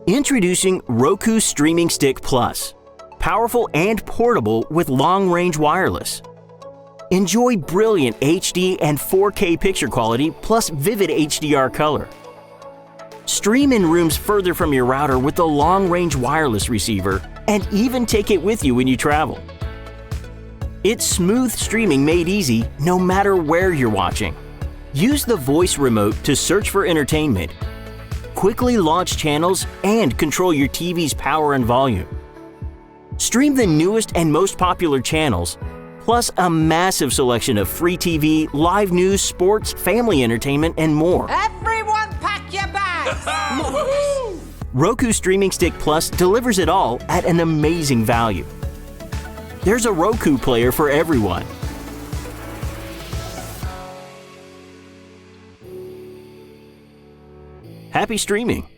Introducing Roku Streaming Stick Plus. Powerful and portable with long-range wireless. Enjoy brilliant HD and 4K picture quality plus vivid HDR color. Stream in rooms further from your router with the long-range wireless receiver and even take it with you when you travel. It's smooth streaming made easy no matter where you're watching. Use the voice remote to search for entertainment, quickly launch channels, and control your TV's power and volume. Stream the newest and most popular channels, plus a massive selection of free TV, live news, sports, family entertainment, and more. Everyone pack your bags! Roku Streaming Stick Plus delivers it all at an amazing value. There's a Roku player for everyone. Happy streaming!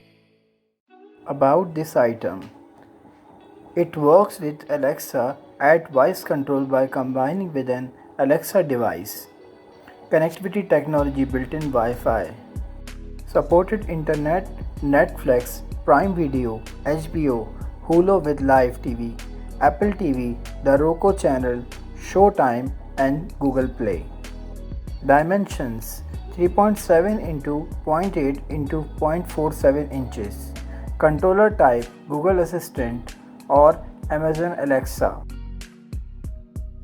About this item. It works with Alexa at voice control by combining with an Alexa device. Connectivity technology built-in Wi-Fi. Supported internet, Netflix, Prime Video, HBO, Hulu with live TV, Apple TV, the Roku channel, Showtime and Google Play. Dimensions 3.7 into 0.8 into 0.47 inches. Controller type Google Assistant or Amazon Alexa.